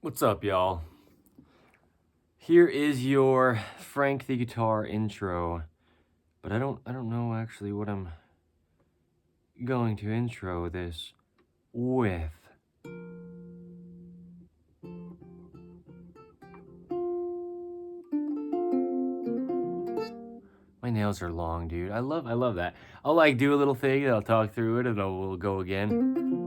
What's up, y'all? Here is your Frank the Guitar intro, but I don't know actually what I'm going to intro this with. My nails are long, dude. I love that. I'll do a little thing and I'll talk through it and then we'll go again.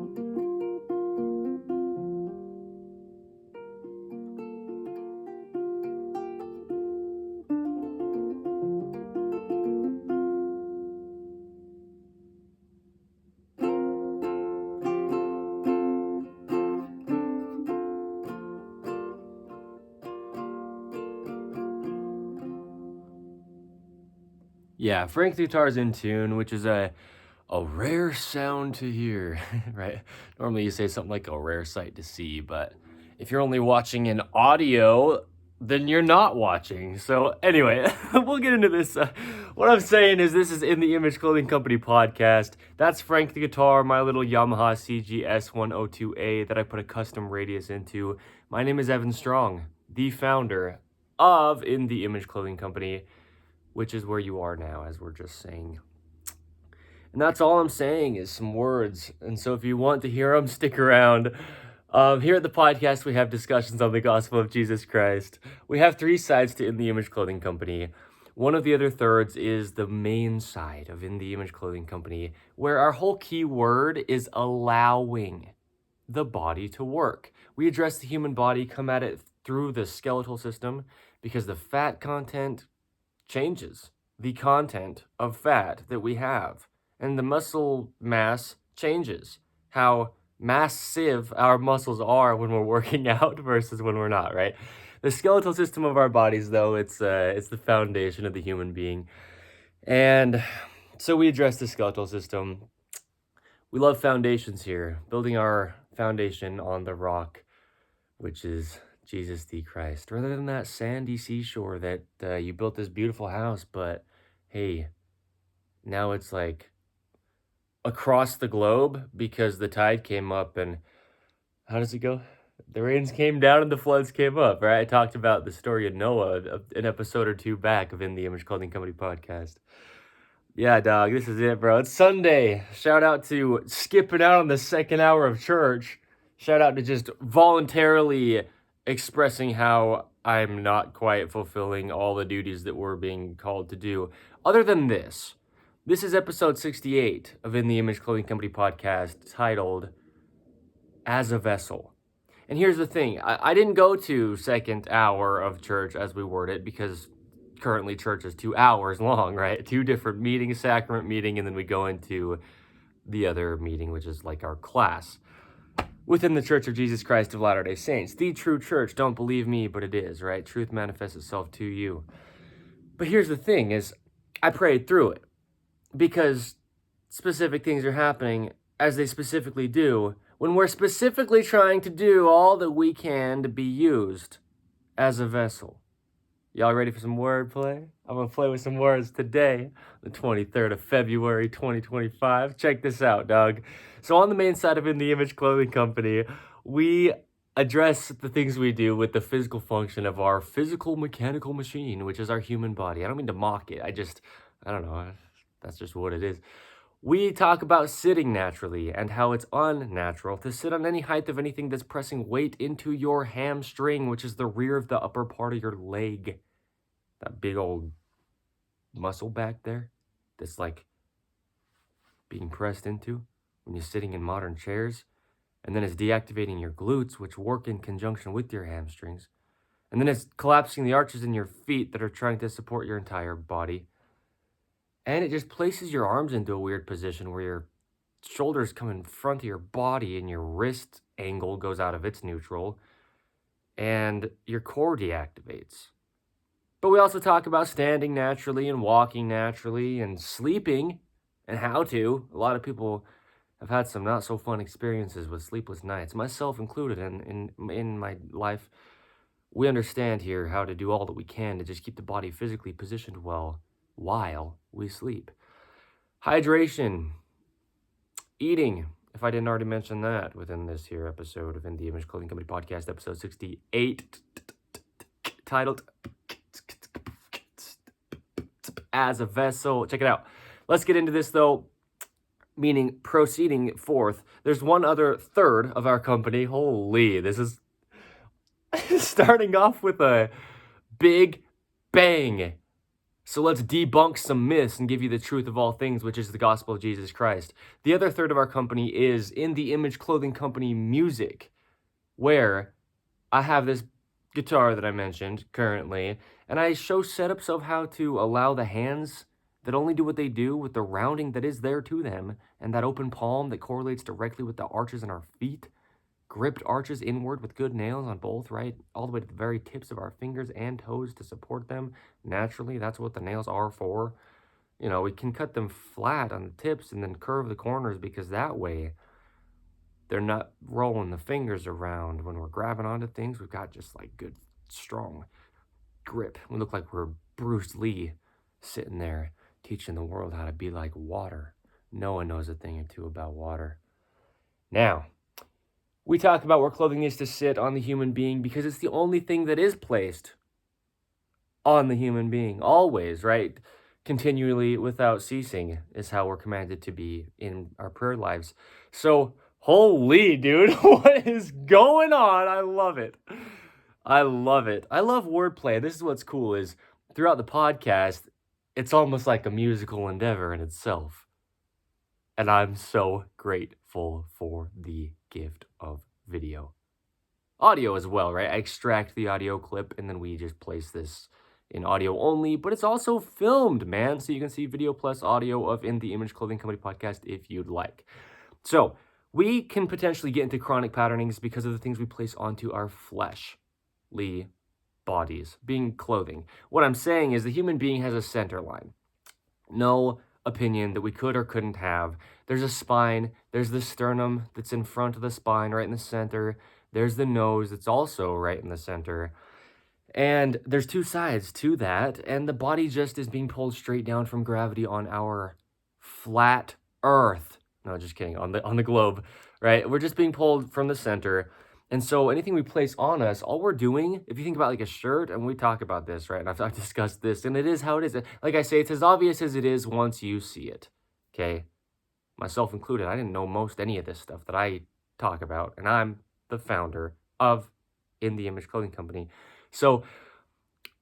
Yeah, Frank the Guitar's in tune, which is a rare sound to hear, right? Normally you say something like a rare sight to see, but if you're only watching in audio, then you're not watching. So anyway, we'll get into this. What I'm saying is this is In the Image Clothing Company podcast. That's Frank the Guitar, my little Yamaha CGS102A that I put a custom radius into. My name is Evan Strong, the founder of In the Image Clothing Company, which is where you are now, as we're just saying. And that's all I'm saying is some words. And so if you want to hear them, stick around. Here at the podcast, we have discussions on the gospel of Jesus Christ. We have three sides to In the Image Clothing Company. One of the other thirds is the main side of In the Image Clothing Company, where our whole key word is allowing the body to work. We address the human body, come at it through the skeletal system, because the fat content changes the content of fat that we have. And the muscle mass changes how massive our muscles are when we're working out versus when we're not, right? The skeletal system of our bodies, though, it's the foundation of the human being. And so we address the skeletal system. We love foundations here, building our foundation on the rock, which is Jesus the Christ, rather than that sandy seashore that you built this beautiful house, but hey, now it's like across the globe because the tide came up and how does it go? The rains came down and the floods came up, right? I talked about the story of Noah an episode or two back of In the Image Clothing Company podcast. Yeah, dog, this is it, bro. It's Sunday. Shout out to skipping out on the second hour of church. Shout out to just voluntarily expressing how I'm not quite fulfilling all the duties that we're being called to do. Other than this is episode 68 of In the Image Clothing Company podcast titled As a Vessel. And here's the thing. I didn't go to second hour of church as we word it because currently church is 2 hours long, right? Two different meetings, sacrament meeting, and then we go into the other meeting, which is like our class within the Church of Jesus Christ of Latter-day Saints. The true church. Don't believe me, but it is, right? Truth manifests itself to you. But here's the thing is I prayed through it because specific things are happening as they specifically do when we're specifically trying to do all that we can to be used as a vessel. Y'all ready for some wordplay? I'm going to play with some words today, the 23rd of February, 2025. Check this out, dog. So on the main side of In the Image Clothing Company, we address the things we do with the physical function of our physical mechanical machine, which is our human body. I don't mean to mock it. I don't know. That's just what it is. We talk about sitting naturally and how it's unnatural to sit on any height of anything that's pressing weight into your hamstring, which is the rear of the upper part of your leg. That big old muscle back there that's like being pressed into when you're sitting in modern chairs. And then it's deactivating your glutes, which work in conjunction with your hamstrings. And then it's collapsing the arches in your feet that are trying to support your entire body. And it just places your arms into a weird position where your shoulders come in front of your body and your wrist angle goes out of its neutral and your core deactivates. But we also talk about standing naturally and walking naturally and sleeping and how to. A lot of people have had some not so fun experiences with sleepless nights, myself included. And in my life, we understand here how to do all that we can to just keep the body physically positioned well while we sleep. Hydration, eating if I didn't already mention that within this here episode of In the Image Clothing Company Podcast, episode 68, titled As a Vessel. Check it out. Let's get into this, though, meaning proceeding forth. There's one other third of our company. Holy, this is starting off with a big bang. So let's debunk some myths and give you the truth of all things, which is the gospel of Jesus Christ. The other third of our company is In the Image Clothing Company Music, where I have this guitar that I mentioned currently, and I show setups of how to allow the hands that only do what they do with the rounding that is there to them, and that open palm that correlates directly with the arches in our feet, gripped arches inward with good nails on both, right? All the way to the very tips of our fingers and toes to support them. Naturally, that's what the nails are for. You know, we can cut them flat on the tips and then curve the corners because that way they're not rolling the fingers around when we're grabbing onto things. We've got just like good, strong grip. We look like we're Bruce Lee sitting there teaching the world how to be like water. No one knows a thing or two about water. Now, we talk about where clothing needs to sit on the human being because it's the only thing that is placed on the human being. Always, right? Continually, without ceasing, is how we're commanded to be in our prayer lives. So, holy dude, what is going on? I love it. I love it. I love wordplay. This is what's cool is throughout the podcast, it's almost like a musical endeavor in itself. And I'm so grateful for the gift of video. Audio as well, right? I extract the audio clip and then we just place this in audio only, but it's also filmed, man. So you can see video plus audio of In the Image Clothing Company Podcast if you'd like. So we can potentially get into chronic patternings because of the things we place onto our fleshly bodies, being clothing. What I'm saying is the human being has a center line. No opinion that we could or couldn't have. There's a spine, there's the sternum that's in front of the spine, right in the center. There's the nose that's also right in the center. And there's two sides to that, and the body just is being pulled straight down from gravity on our flat earth. No, just kidding, on the globe, right? We're just being pulled from the center. And so anything we place on us, all we're doing, if you think about like a shirt, and we talk about this, right? And I've discussed this, and it is how it is. Like I say, it's as obvious as it is once you see it, okay? Myself included, I didn't know most any of this stuff that I talk about, and I'm the founder of In the Image Clothing Company. So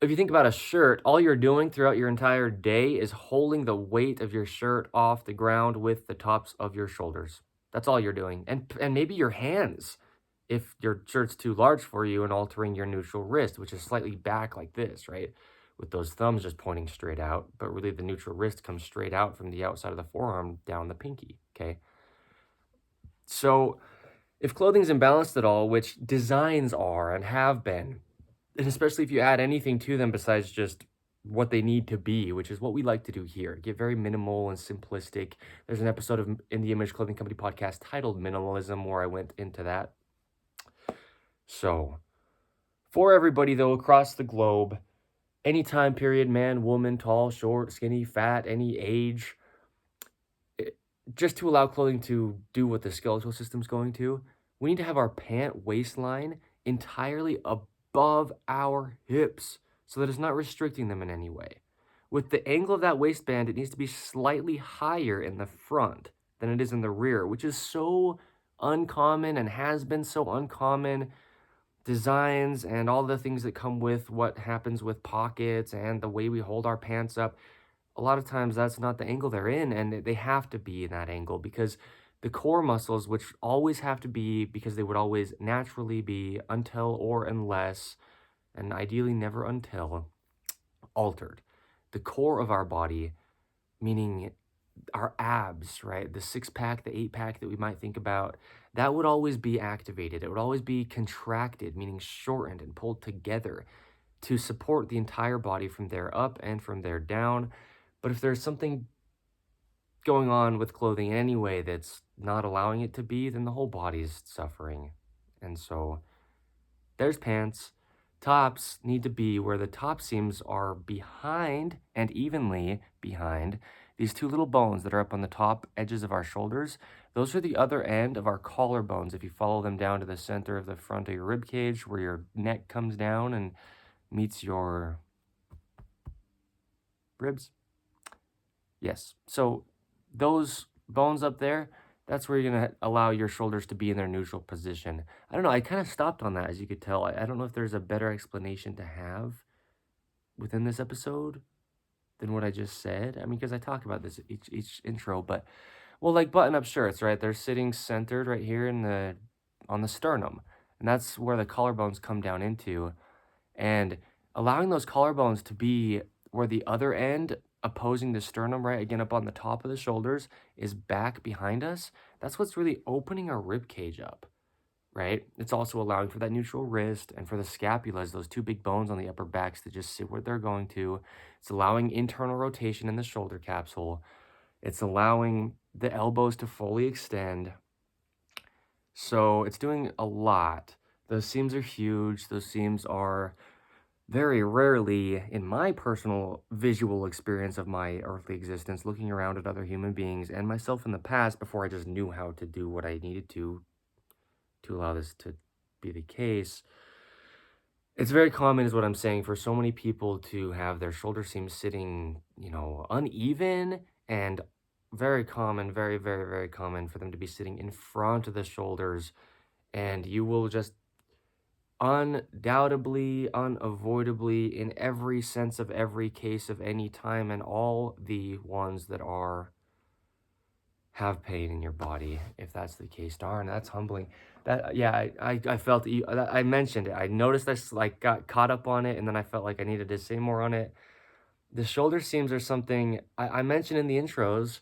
if you think about a shirt, all you're doing throughout your entire day is holding the weight of your shirt off the ground with the tops of your shoulders. That's all you're doing. And maybe your hands, if your shirt's too large for you, and altering your neutral wrist, which is slightly back like this, right? With those thumbs just pointing straight out, but really the neutral wrist comes straight out from the outside of the forearm down the pinky, okay? So if clothing's imbalanced at all, which designs are and have been, and especially if you add anything to them besides just what they need to be, which is what we like to do here, get very minimal and simplistic. There's an episode of In the Image Clothing Company podcast titled Minimalism where I went into that. So, for everybody though, across the globe, any time period, man, woman, tall, short, skinny, fat, any age, just to allow clothing to do what the skeletal system's going to, we need to have our pant waistline entirely above our hips so that it's not restricting them in any way. With the angle of that waistband, it needs to be slightly higher in the front than it is in the rear, which is so uncommon and has been so uncommon. Designs and all the things that come with what happens with pockets and the way we hold our pants up, a lot of times that's not the angle they're in, and they have to be in that angle because the core muscles, which always have to be, because they would always naturally be until or unless, and ideally never until, altered. The core of our body, meaning our abs, right? The 6-pack, the 8-pack that we might think about, that would always be activated. It would always be contracted, meaning shortened and pulled together to support the entire body from there up and from there down. But if there's something going on with clothing in any way that's not allowing it to be, then the whole body's suffering. And so there's pants. Tops need to be where the top seams are behind and evenly behind these two little bones that are up on the top edges of our shoulders, those are the other end of our collarbones. If you follow them down to the center of the front of your rib cage, where your neck comes down and meets your ribs. Yes. So those bones up there, that's where you're going to allow your shoulders to be in their neutral position. I don't know. I kind of stopped on that, as you could tell. I don't know if there's a better explanation to have within this episode than what I just said. I mean, because I talk about this each intro, but well, like button-up shirts, right? They're sitting centered right here on the sternum, and that's where the collarbones come down into. And allowing those collarbones to be where the other end opposing the sternum, right, again up on the top of the shoulders, is back behind us. That's what's really opening our rib cage up, right? It's also allowing for that neutral wrist and for the scapulas, those two big bones on the upper backs, to just sit where they're going to. It's allowing internal rotation in the shoulder capsule. It's allowing the elbows to fully extend. So it's doing a lot. Those seams are huge. Those seams are very rarely, in my personal visual experience of my earthly existence, looking around at other human beings and myself in the past before I just knew how to do what I needed to allow this to be the case. It's very common, is what I'm saying, for so many people to have their shoulder seams sitting, uneven, and very common, very, very, very common for them to be sitting in front of the shoulders. And you will just undoubtedly, unavoidably, in every sense of every case of any time, and all the ones that have pain in your body, if that's the case. Darn, that's humbling. That, yeah, I felt I mentioned it. I noticed this, like, got caught up on it, and then I felt like I needed to say more on it. The shoulder seams are something I mentioned in the intros,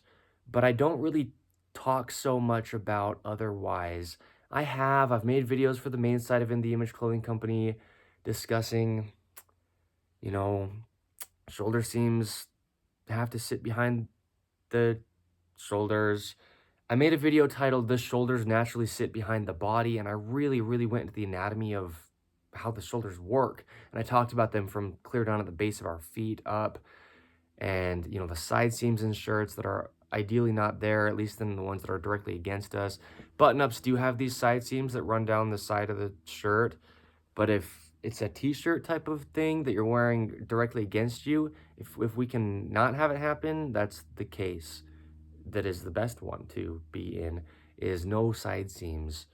but I don't really talk so much about otherwise. I've made videos for the main site of In The Image Clothing Company discussing, shoulder seams have to sit behind the shoulders. I made a video titled "The Shoulders Naturally Sit Behind the Body," and I really, really went into the anatomy of how the shoulders work. And I talked about them from clear down at the base of our feet up, and the side seams in shirts that are ideally not there, at least in the ones that are directly against us. Button-ups do have these side seams that run down the side of the shirt, but if it's a t-shirt type of thing that you're wearing directly against you, if we can not have it happen, that's the case. That is the best one to be in, is no side seams.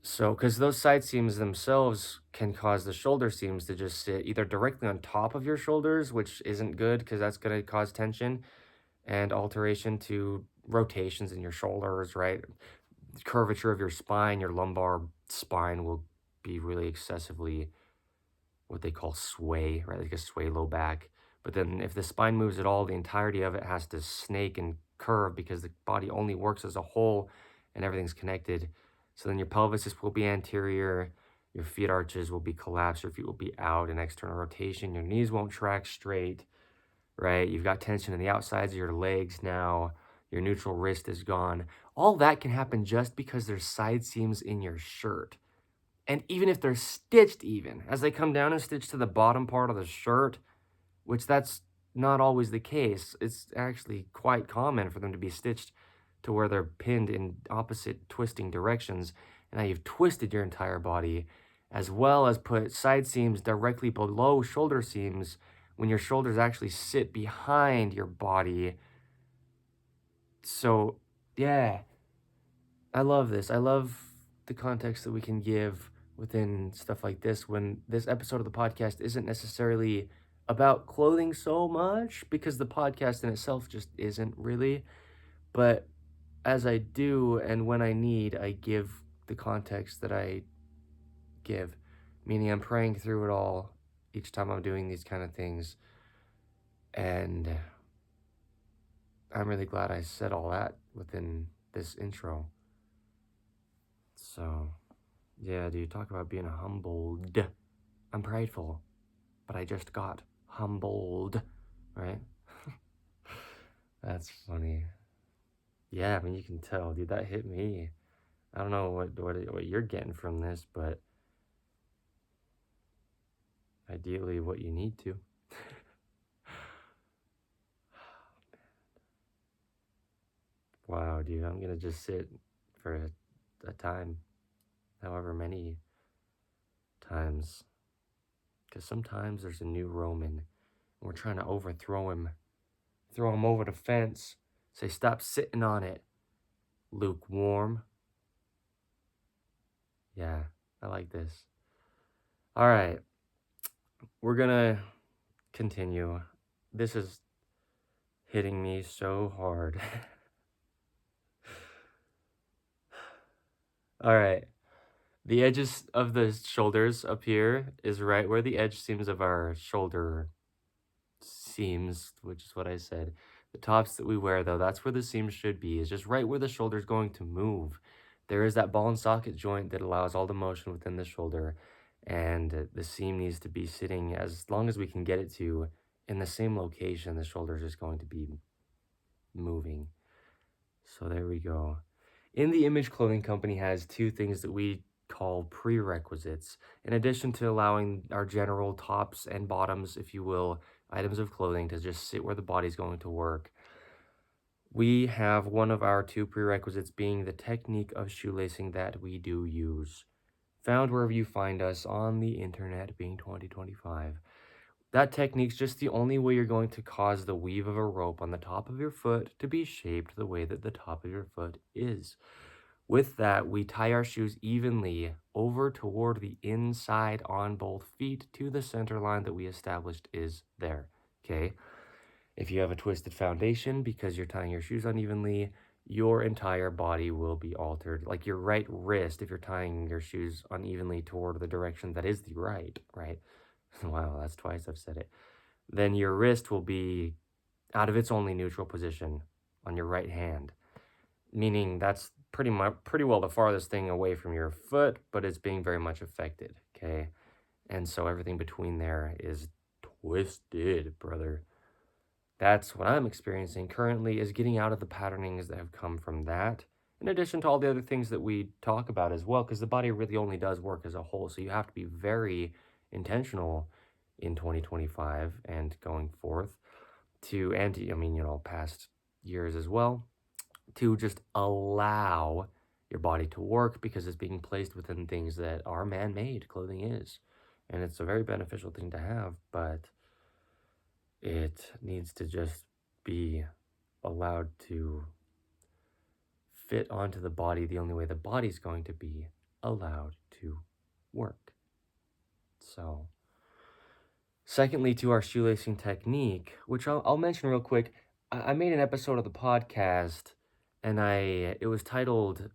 So, because those side seams themselves can cause the shoulder seams to just sit either directly on top of your shoulders, which isn't good because that's going to cause tension and alteration to rotations in your shoulders, right? Curvature of your spine, your lumbar spine will be really excessively what they call sway, right? Like a sway low back. But then if the spine moves at all, the entirety of it has to snake and curve because the body only works as a whole and everything's connected. So then your pelvis will be anterior, your feet arches will be collapsed, your feet will be out in external rotation, your knees won't track straight, right? You've got tension in the outsides of your legs now, your neutral wrist is gone. All that can happen just because there's side seams in your shirt. And even if they're stitched as they come down and stitch to the bottom part of the shirt, which that's not always the case. It's actually quite common for them to be stitched to where they're pinned in opposite twisting directions. And now you've twisted your entire body, as well as put side seams directly below shoulder seams when your shoulders actually sit behind your body. So, yeah, I love this. I love the context that we can give within stuff like this when this episode of the podcast isn't necessarily about clothing so much, because the podcast in itself just isn't really. But as I do and when I need, I give the context that I give, meaning I'm praying through it all each time I'm doing these kind of things. And I'm really glad I said all that within this intro. So, yeah, dude, talk about being humbled. I'm prideful, but I just got humbled, right? That's funny. Yeah, I mean, you can tell, dude, that hit me. I don't know what you're getting from this, but ideally what you need to. Wow, dude, I'm gonna just sit for a time, however many times, because sometimes there's a new Roman, and we're trying to overthrow him, throw him over the fence, say, stop sitting on it, lukewarm. Yeah, I like this. All right, we're gonna continue. This is hitting me so hard. All right. The edges of the shoulders up here is right where the edge seams of our shoulder seams, which is what I said. The tops that we wear, though, that's where the seam should be, is just right where the shoulder is going to move. There is that ball and socket joint that allows all the motion within the shoulder, and the seam needs to be sitting, as long as we can get it to, in the same location the shoulder is just going to be moving. So there we go. In the Image Clothing Company has two things that we call prerequisites. In addition to allowing our general tops and bottoms, if you will, items of clothing to just sit where the body's going to work, we have one of our two prerequisites being the technique of shoelacing that we do use. Found wherever you find us on the internet, being 2025. That technique's just the only way you're going to cause the weave of a rope on the top of your foot to be shaped the way that the top of your foot is. With that, we tie our shoes evenly over toward the inside on both feet to the center line that we established is there, okay? If you have a twisted foundation because you're tying your shoes unevenly, your entire body will be altered. Like your right wrist, if you're tying your shoes unevenly toward the direction that is the right, right? Wow, that's twice I've said it. Then your wrist will be out of its only neutral position on your right hand, meaning that's pretty well the farthest thing away from your foot, but it's being very much affected, okay? And so everything between there is twisted, brother. That's what I'm experiencing currently, is getting out of the patternings that have come from that, in addition to all the other things that we talk about as well, because the body really only does work as a whole, so you have to be very intentional in 2025 and going forth to, and I mean, you know, past years as well, to just allow your body to work, because it's being placed within things that are man-made, clothing is. And it's a very beneficial thing to have, but it needs to just be allowed to fit onto the body the only way the body's going to be allowed to work. So, secondly, to our shoelacing technique, which I'll mention real quick, I made an episode of the podcast, and it was titled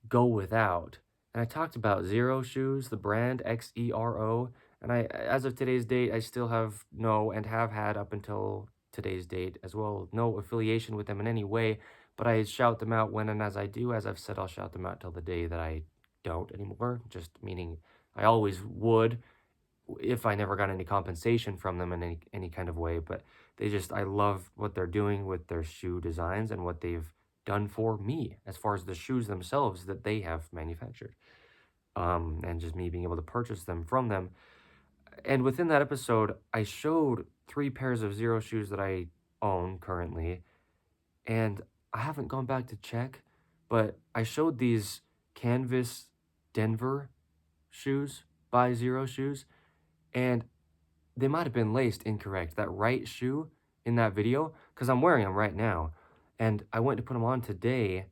Go Without, and I talked about Zero Shoes, the brand, Xero, and as of today's date, I still have no, and have had up until today's date as well, no affiliation with them in any way, but I shout them out when and as I do. As I've said, I'll shout them out till the day that I don't anymore, just meaning I always would if I never got any compensation from them in any kind of way, but I love what they're doing with their shoe designs and what they've done for me as far as the shoes themselves that they have manufactured, and just me being able to purchase them from them. And within that episode, I showed 3 pairs of Zero shoes that I own currently, and I haven't gone back to check, but I showed these canvas Denver shoes by Zero shoes, and they might have been laced incorrect. That right shoe in that video, because I'm wearing them right now, and I went to put them on today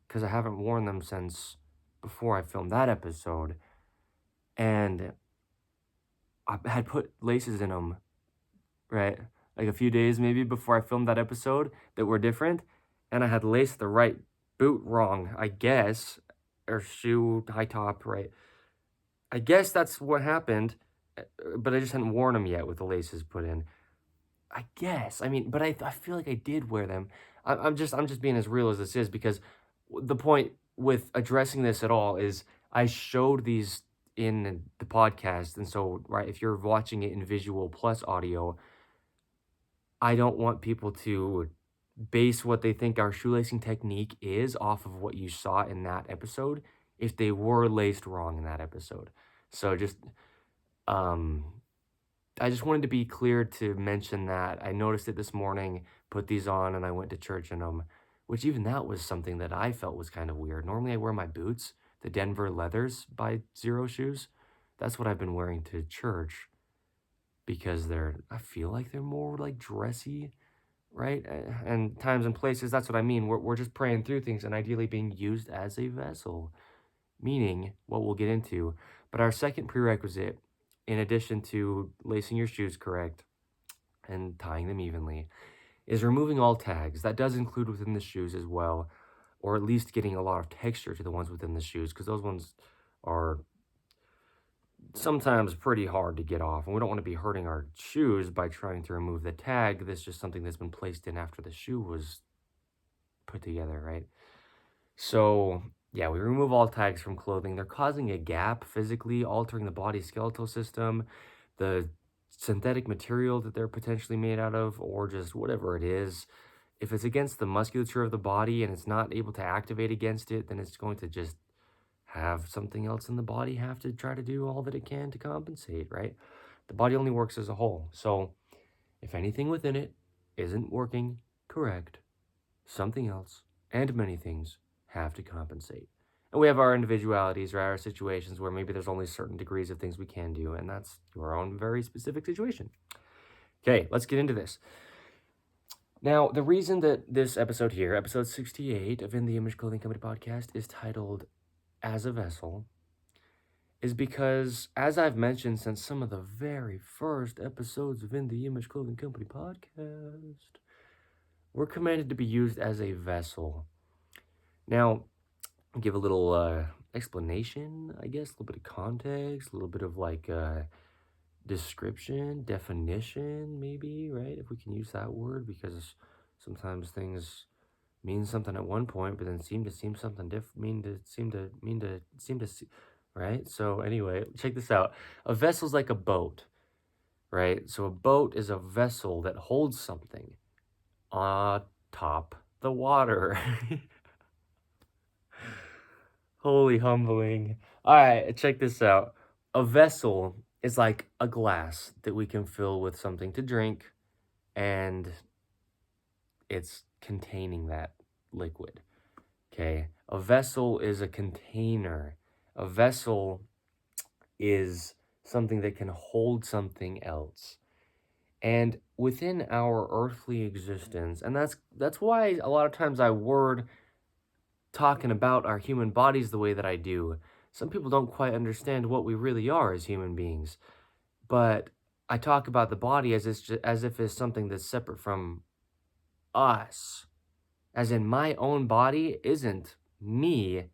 because I haven't worn them since before I filmed that episode, and I had put laces in them, right? Like a few days maybe before I filmed that episode that were different, and I had laced the right boot wrong, I guess, or shoe, high top, right? I guess that's what happened, but I just hadn't worn them yet with the laces put in. I guess. I mean, but I feel like I did wear them. I'm just being as real as this is, because the point with addressing this at all is I showed these in the podcast, and so right, if you're watching it in visual plus audio, I don't want people to base what they think our shoelacing technique is off of what you saw in that episode if they were laced wrong in that episode. So um I just wanted to be clear to mention that. I noticed it this morning, put these on, and I went to church in them. which even that was something that I felt was kind of weird. Normally I wear my boots, the Denver Leathers by Zero Shoes. That's what I've been wearing to church because I feel like they're more like dressy, right? And times and places, that's what I mean. We're just praying through things and ideally being used as a vessel, meaning what we'll get into. But our second prerequisite, in addition to lacing your shoes correct and tying them evenly, is removing all tags. That does include within the shoes as well, or at least getting a lot of texture to the ones within the shoes, because those ones are sometimes pretty hard to get off, and we don't want to be hurting our shoes by trying to remove the tag. That's just something that's been placed in after the shoe was put together, right? So yeah, we remove all tags from clothing. They're causing a gap physically, altering the body skeletal system, the synthetic material that they're potentially made out of, or just whatever it is. If it's against the musculature of the body and it's not able to activate against it, then it's going to just have something else in the body have to try to do all that it can to compensate, right? The body only works as a whole. So if anything within it isn't working correct, something else and many things have to compensate. And we have our individualities, right? Our situations where maybe there's only certain degrees of things we can do, and that's your own very specific situation. Okay, let's get into this. Now, the reason that this episode here, episode 68 of In the Image Clothing Company podcast, is titled As a Vessel is because, as I've mentioned since some of the very first episodes of In the Image Clothing Company podcast, we're commanded to be used as a vessel. Now, I'll give a little explanation, I guess, a little bit of context, a little bit of like description, definition, maybe, right? If we can use that word, because sometimes things mean something at one point, but then seem something different, right? So anyway, check this out. A vessel's like a boat, right? So a boat is a vessel that holds something atop the water. Holy humbling. All right, check this out. A vessel is like a glass that we can fill with something to drink, and it's containing that liquid. Okay, a vessel is a container. A vessel is something that can hold something else. And within our earthly existence, and that's why a lot of times I word talking about our human bodies the way that I do. Some people don't quite understand what we really are as human beings, but I talk about the body as if it's something that's separate from us. As in, my own body isn't me,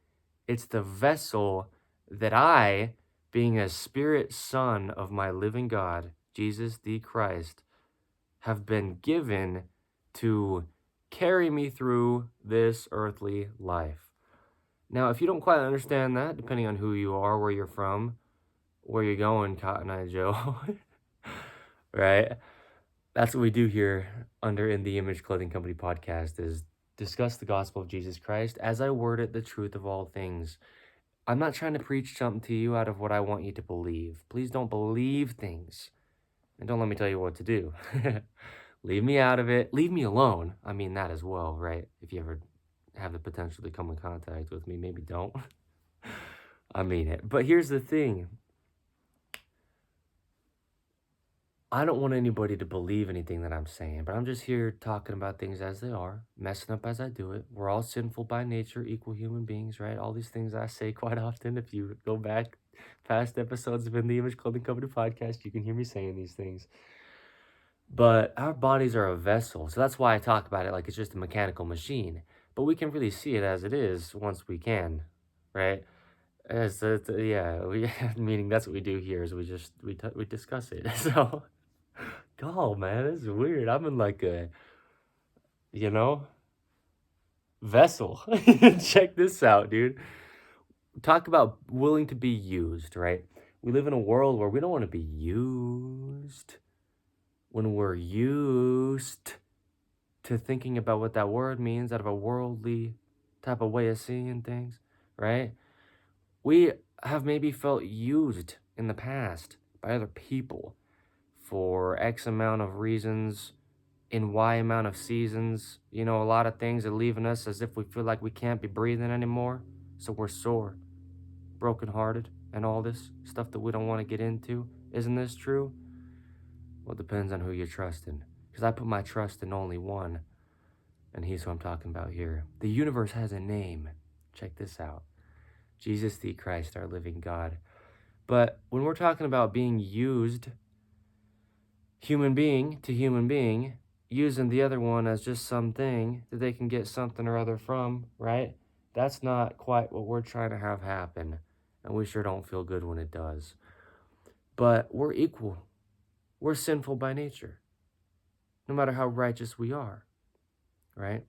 it's the vessel that I, being a spirit son of my living God, Jesus the Christ, have been given to carry me through this earthly life. Now, if you don't quite understand that, depending on who you are, where you're from, where you're going, Cotton Eye Joe, right? That's what we do here under In the Image Clothing Company podcast is discuss the gospel of Jesus Christ as I word it, the truth of all things. I'm not trying to preach something to you out of what I want you to believe. Please don't believe things. And don't let me tell you what to do. Leave me out of it. Leave me alone. I mean that as well, right? If you ever have the potential to come in contact with me, maybe don't. I mean it. But here's the thing. I don't want anybody to believe anything that I'm saying, but I'm just here talking about things as they are, messing up as I do it. We're all sinful by nature, equal human beings, right? All these things I say quite often. If you go back past episodes of In the Image Clothing Company podcast, you can hear me saying these things. But our bodies are a vessel, so that's why I talk about it like it's just a mechanical machine. But we can really see it as it is once we can, right? Meaning that's what we do here is we discuss it. So, God, man, this is weird. I'm in like a, you know, vessel. Check this out, dude. Talk about willing to be used, right? We live in a world where we don't want to be used. When we're used to thinking about what that word means out of a worldly type of way of seeing things, right? We have maybe felt used in the past by other people for X amount of reasons, in Y amount of seasons. You know, a lot of things are leaving us as if we feel like we can't be breathing anymore. So we're sore, brokenhearted, and all this stuff that we don't want to get into. Isn't this true? Well, it depends on who you're trusting. Because I put my trust in only one, and he's who I'm talking about here. The universe has a name. Check this out. Jesus the Christ, our living God. But when we're talking about being used, human being to human being, using the other one as just something that they can get something or other from, right? That's not quite what we're trying to have happen. And we sure don't feel good when it does. But we're equal. We're sinful by nature, no matter how righteous we are, right?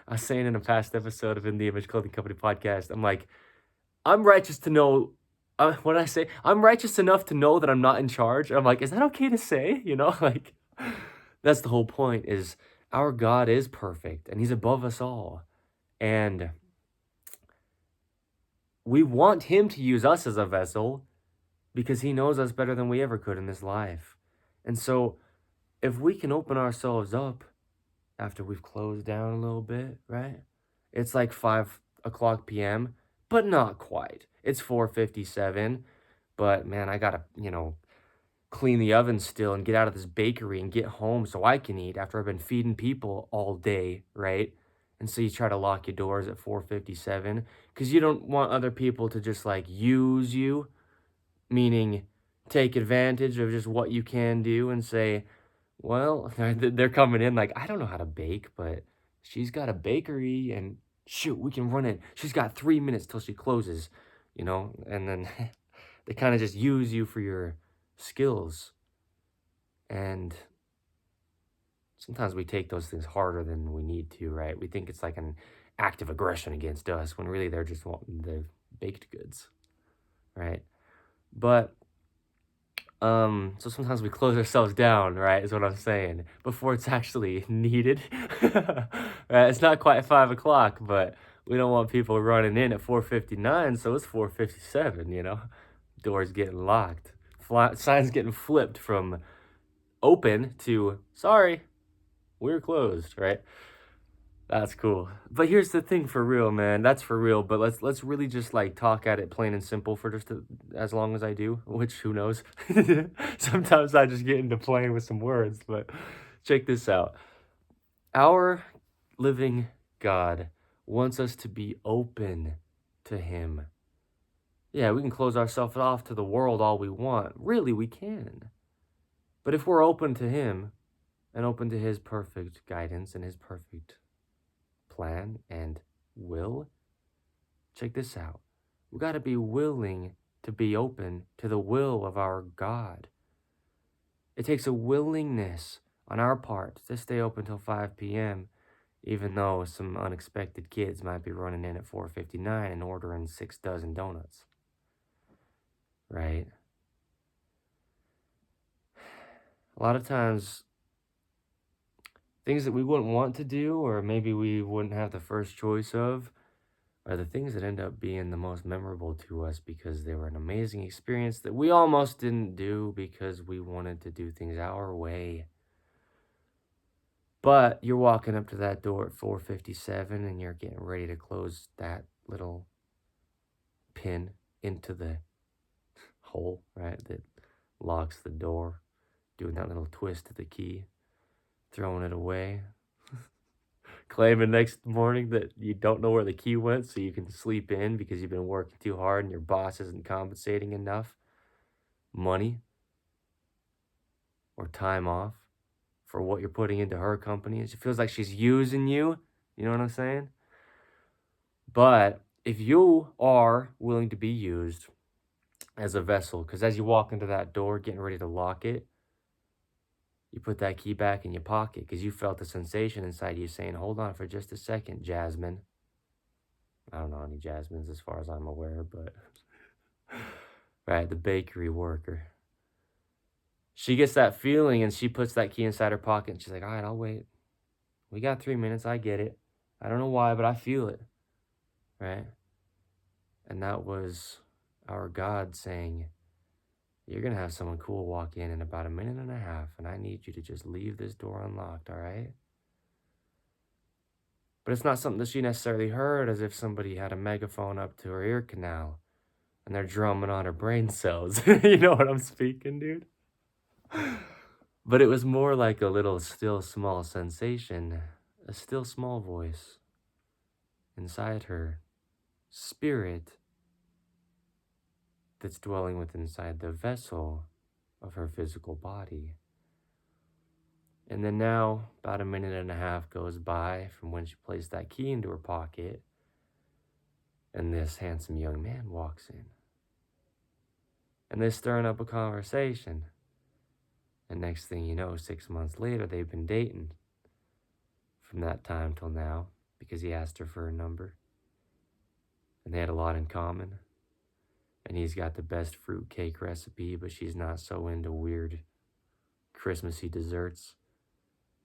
I was saying in a past episode of In the Image Clothing Company podcast, I'm like, I'm righteous to know, when I say, I'm righteous enough to know that I'm not in charge. I'm like, is that okay to say? You know, like, that's the whole point is our God is perfect and he's above us all. And we want him to use us as a vessel because he knows us better than we ever could in this life. And so if we can open ourselves up after we've closed down a little bit, right? It's like 5 o'clock p.m., but not quite. It's 4:57, but man, I gotta, clean the oven still and get out of this bakery and get home so I can eat after I've been feeding people all day, right? And so you try to lock your doors at 4:57 because you don't want other people to just like use you, meaning take advantage of just what you can do and say, well, they're coming in like, I don't know how to bake, but she's got a bakery and shoot, we can run it. She's got 3 minutes till she closes, and then they kind of just use you for your skills. And sometimes we take those things harder than we need to, right? We think it's like an act of aggression against us when really they're just wanting the baked goods, right? But so sometimes we close ourselves down, right, is what I'm saying, before it's actually needed. Right? It's not quite 5 o'clock, but we don't want people running in at 4:59, so it's 4:57, Doors getting locked. Signs getting flipped from open to, sorry, we're closed, right? That's cool. But here's the thing for real, man. That's for real. But let's really just like talk at it plain and simple for just as long as I do, which who knows. Sometimes I just get into playing with some words, but check this out. Our living God wants us to be open to him. Yeah, we can close ourselves off to the world all we want. Really, we can. But if we're open to him and open to his perfect guidance and his perfect plan and will, check this out. We got to be willing to be open to the will of our God. It takes a willingness on our part to stay open till 5 p.m., even though some unexpected kids might be running in at 4:59 and ordering 6 dozen donuts. Right? A lot of times, things that we wouldn't want to do, or maybe we wouldn't have the first choice of, are the things that end up being the most memorable to us because they were an amazing experience that we almost didn't do because we wanted to do things our way. But you're walking up to that door at 4:57 and you're getting ready to close that little pin into the hole, right, that locks the door, doing that little twist to the key, throwing it away, claiming next morning that you don't know where the key went so you can sleep in because you've been working too hard and your boss isn't compensating enough money or time off for what you're putting into her company. She feels like she's using you. You know what I'm saying? But if you are willing to be used as a vessel, because as you walk into that door, getting ready to lock it, you put that key back in your pocket because you felt the sensation inside you saying, hold on for just a second, Jasmine. I don't know any Jasmines as far as I'm aware, but right, the bakery worker. She gets that feeling and she puts that key inside her pocket and she's like, all right, I'll wait. We got 3 minutes. I get it. I don't know why, but I feel it. Right? And that was our God saying, You're going to have someone cool walk in about a minute and a half, and I need you to just leave this door unlocked, all right? But it's not something that she necessarily heard, as if somebody had a megaphone up to her ear canal and they're drumming on her brain cells. You know what I'm speaking, dude? But it was more like a little still small sensation, a still small voice inside her spirit that's dwelling within inside the vessel of her physical body. And then now, about a minute and a half goes by from when she placed that key into her pocket, and this handsome young man walks in. And they're stirring up a conversation. And next thing you know, 6 months later, they've been dating from that time till now, because he asked her for her number. And they had a lot in common. And he's got the best fruitcake recipe, but she's not so into weird Christmassy desserts.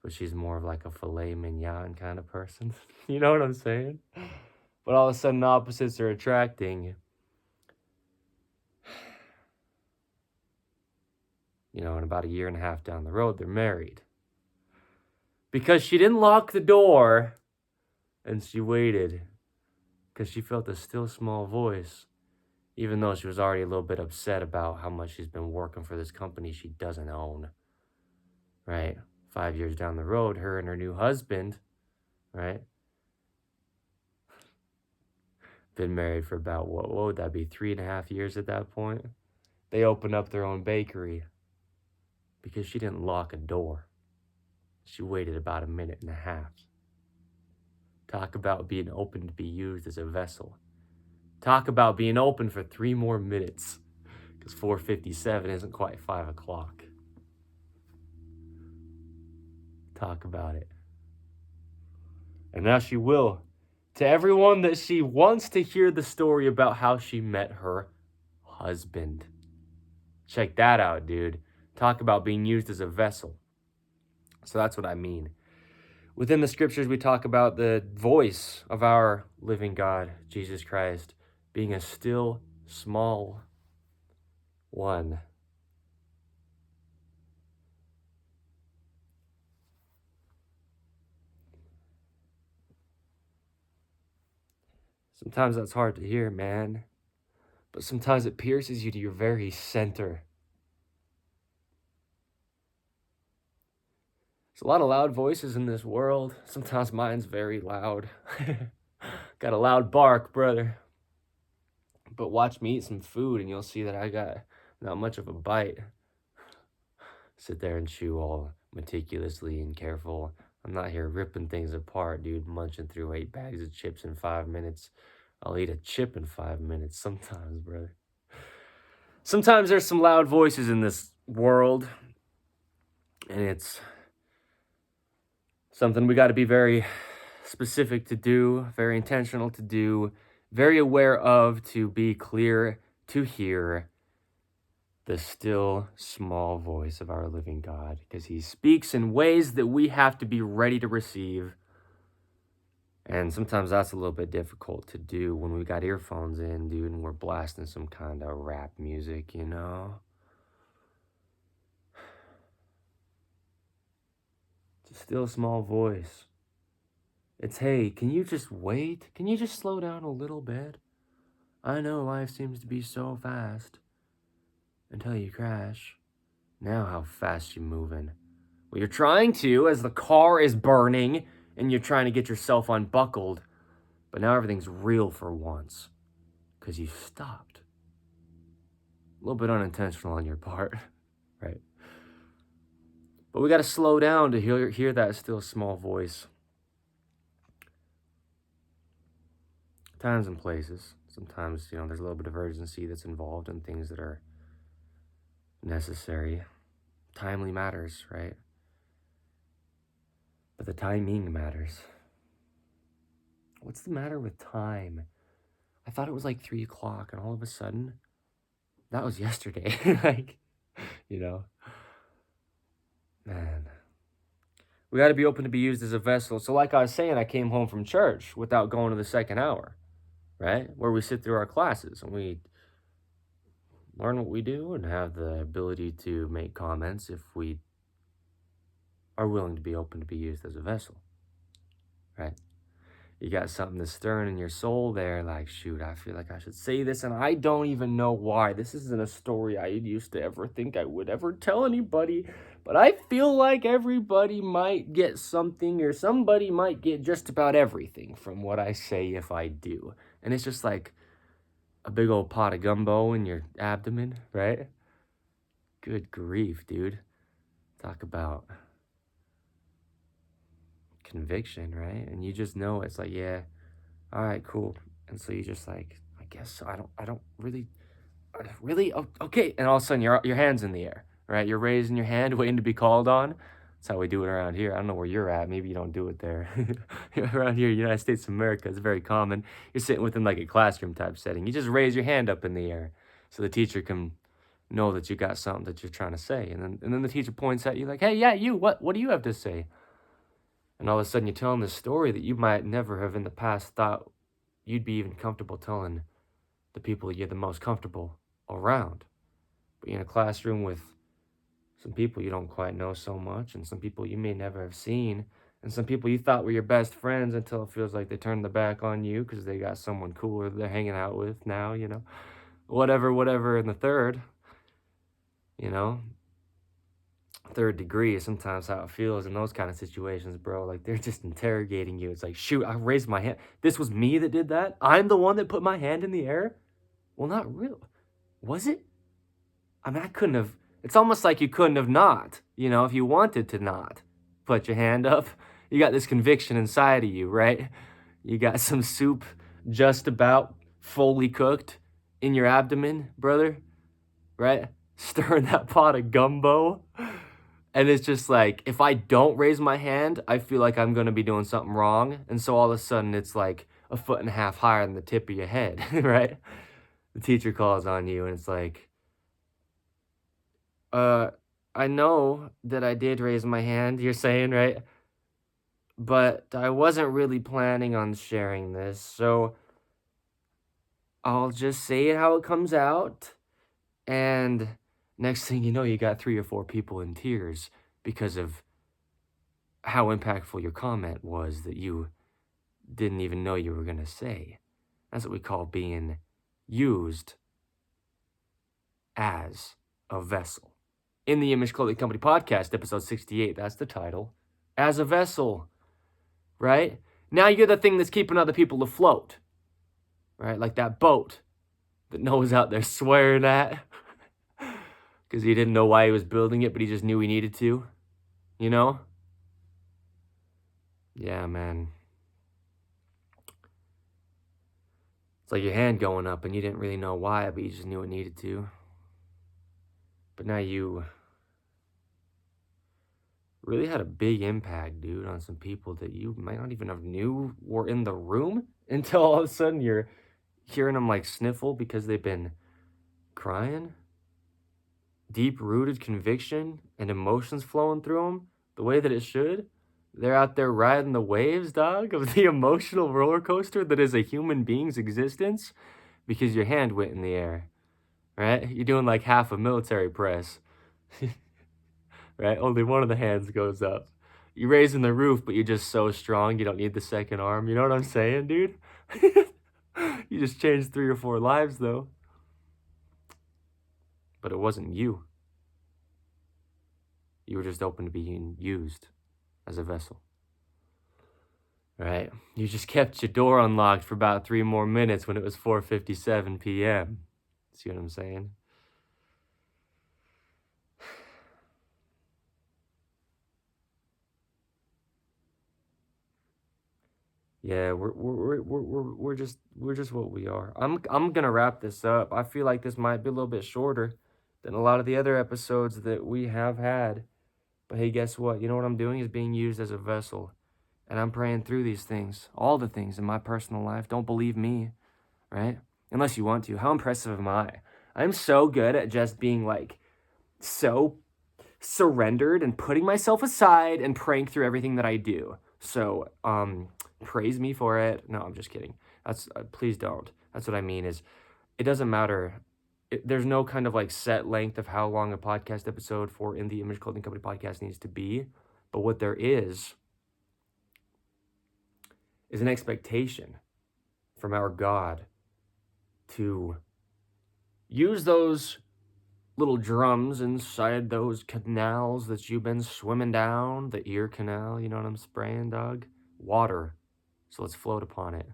But she's more of like a filet mignon kind of person. You know what I'm saying? But all of a sudden, opposites are attracting. You know, and about a year and a half down the road, they're married. Because she didn't lock the door, and she waited. Because she felt a still small voice, even though she was already a little bit upset about how much she's been working for this company she doesn't own. Right? 5 years down the road, her and her new husband, right? Been married for about, what would that be, 3.5 years at that point? They opened up their own bakery because she didn't lock a door. She waited about a minute and a half. Talk about being open to be used as a vessel. Talk about being open for 3 more minutes, because 4:57 isn't quite 5 o'clock. Talk about it. And now she will. To everyone that she wants to hear the story about how she met her husband. Check that out, dude. Talk about being used as a vessel. So that's what I mean. Within the scriptures, we talk about the voice of our living God, Jesus Christ, being a still small one. Sometimes that's hard to hear, man. But sometimes it pierces you to your very center. There's a lot of loud voices in this world. Sometimes mine's very loud. Got a loud bark, brother. But watch me eat some food and you'll see that I got not much of a bite. Sit there and chew all meticulously and careful. I'm not here ripping things apart, dude, munching through 8 bags of chips in 5 minutes. I'll eat a chip in 5 minutes sometimes, brother. Sometimes there's some loud voices in this world, and it's something we got to be very specific to do, very intentional to do, very aware of, to be clear to hear the still small voice of our living God, because he speaks in ways that we have to be ready to receive. And sometimes that's a little bit difficult to do when we got earphones in, dude, and we're blasting some kind of rap music, you know? It's a still small voice. It's, hey, can you just wait? Can you just slow down a little bit? I know life seems to be so fast. Until you crash. Now how fast you moving? Well, you're trying to, as the car is burning, and you're trying to get yourself unbuckled. But now everything's real for once. Because you stopped. A little bit unintentional on your part, right? But we got to slow down to hear that still small voice. Times and places. Sometimes, there's a little bit of urgency that's involved in things that are necessary. Timely matters, right? But the timing matters. What's the matter with time? I thought it was like 3 o'clock, and all of a sudden, that was yesterday. Man. We got to be open to be used as a vessel. So like I was saying, I came home from church without going to the second hour, right? Where we sit through our classes, and we learn what we do and have the ability to make comments if we are willing to be open to be used as a vessel, right? You got something that's stirring in your soul there, like, shoot, I feel like I should say this, and I don't even know why. This isn't a story I used to ever think I would ever tell anybody, but I feel like everybody might get something, or somebody might get just about everything from what I say if I do. And it's just like a big old pot of gumbo in your abdomen, right? Good grief, dude. Talk about conviction, right? And you just know it's like, yeah, all right, cool. And so you just like, I guess so. I don't really, okay. And all of a sudden your hand's in the air, right? You're raising your hand, waiting to be called on. That's how we do it around here. I don't know where you're at. Maybe you don't do it there. Around here, United States of America, it's very common. You're sitting within like a classroom type setting. You just raise your hand up in the air so the teacher can know that you got something that you're trying to say. And then the teacher points at you like, hey, yeah, you, what do you have to say? And all of a sudden you're telling this story that you might never have in the past thought you'd be even comfortable telling the people you're the most comfortable around. But you're in a classroom with some people you don't quite know so much, and some people you may never have seen, and some people you thought were your best friends until it feels like they turned their back on you because they got someone cooler they're hanging out with now, whatever. And the third, third degree is sometimes how it feels in those kind of situations, bro. Like, they're just interrogating you. It's like, shoot, I raised my hand. This was me that did that? I'm the one that put my hand in the air? Well, not real. Was it? I mean, I couldn't have. It's almost like you couldn't have not, if you wanted to not put your hand up. You got this conviction inside of you, right? You got some soup just about fully cooked in your abdomen, brother, right? Stirring that pot of gumbo. And it's just like, if I don't raise my hand, I feel like I'm going to be doing something wrong. And so all of a sudden, it's like a foot and a half higher than the tip of your head, right? The teacher calls on you, and it's like, I know that I did raise my hand, you're saying, right? But I wasn't really planning on sharing this, so I'll just say it how it comes out. And next thing you know, you got 3 or 4 people in tears because of how impactful your comment was that you didn't even know you were going to say. That's what we call being used as a vessel. In the Image Clothing Company Podcast, episode 68, that's the title. As a vessel, right? Now you're the thing that's keeping other people afloat, right? Like that boat that Noah's out there swearing at because he didn't know why he was building it, but he just knew he needed to, Yeah, man. It's like your hand going up and you didn't really know why, but you just knew it needed to. But now you really had a big impact, dude, on some people that you might not even have knew were in the room until all of a sudden you're hearing them like sniffle because they've been crying. Deep-rooted conviction and emotions flowing through them the way that it should. They're out there riding the waves, dog, of the emotional roller coaster that is a human being's existence because your hand went in the air, right? You're doing like half a military press, right? Only one of the hands goes up. You're raising the roof, but you're just so strong you don't need the second arm. You know what I'm saying, dude? You just changed 3 or 4 lives, though. But it wasn't you. You were just open to being used as a vessel, right? You just kept your door unlocked for about 3 more minutes when it was 4:57 p.m. See what I'm saying? Yeah, we're just what we are. I'm gonna wrap this up. I feel like this might be a little bit shorter than a lot of the other episodes that we have had. But hey, guess what? You know what I'm doing is being used as a vessel. And I'm praying through these things, all the things in my personal life. Don't believe me, right? Unless you want to. How impressive am I? I'm so good at just being like so surrendered and putting myself aside and praying through everything that I do. So, praise me for it. No, I'm just kidding. Please don't. That's what I mean is it doesn't matter there's no kind of like set length of how long a podcast episode for In the Image Clothing Company podcast needs to be. But what there is an expectation from our God to use those little drums inside those canals that you've been swimming down, the ear canal, you know what I'm spraying, dog? Water. So let's float upon it.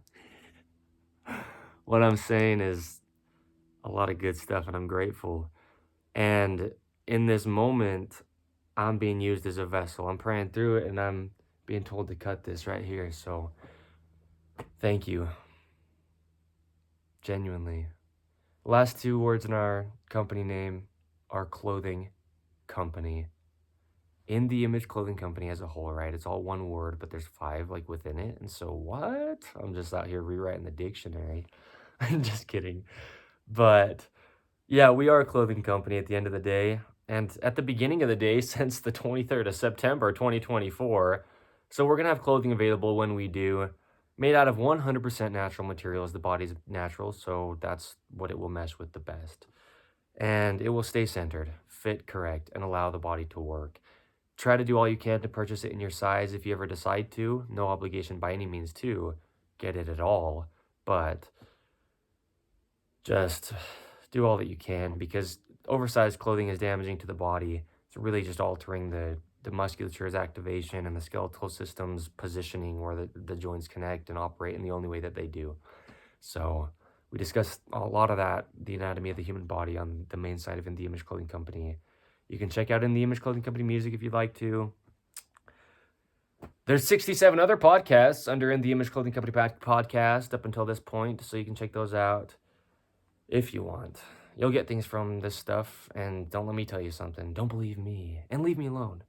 What I'm saying is a lot of good stuff, and I'm grateful. And in this moment, I'm being used as a vessel. I'm praying through it, and I'm being told to cut this right here. So thank you. Genuinely. The last two words in our company name are clothing company. In the Image Clothing Company as a whole, right? It's all one word, but there's 5 like within it. And so what? I'm just out here rewriting the dictionary. I'm just kidding. But yeah, we are a clothing company at the end of the day. And at the beginning of the day, since the 23rd of September, 2024. So we're going to have clothing available when we do, made out of 100% natural materials. The body's natural, so that's what it will mesh with the best. And it will stay centered, fit correct, and allow the body to work. Try to do all you can to purchase it in your size if you ever decide to. No obligation by any means to get it at all, but just do all that you can, because oversized clothing is damaging to the body. It's really just altering the musculature's activation and the skeletal system's positioning where the joints connect and operate in the only way that they do. So we discussed a lot of that, the anatomy of the human body, on the main side of In the Image Clothing Company. You can check out In the Image Clothing Company music if you'd like to. There's 67 other podcasts under In the Image Clothing Company podcast up until this point, so you can check those out if you want. You'll get things from this stuff, and don't let me tell you something. Don't believe me, and leave me alone.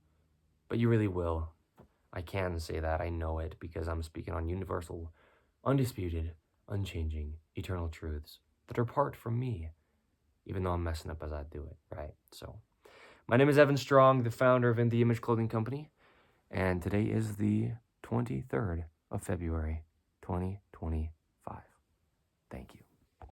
But you really will. I can say that. I know it, because I'm speaking on universal, undisputed, unchanging, eternal truths that are apart from me, even though I'm messing up as I do it, right? So, my name is Evan Strong, the founder of In the Image Clothing Company, and today is the 23rd of February, 2025. Thank you.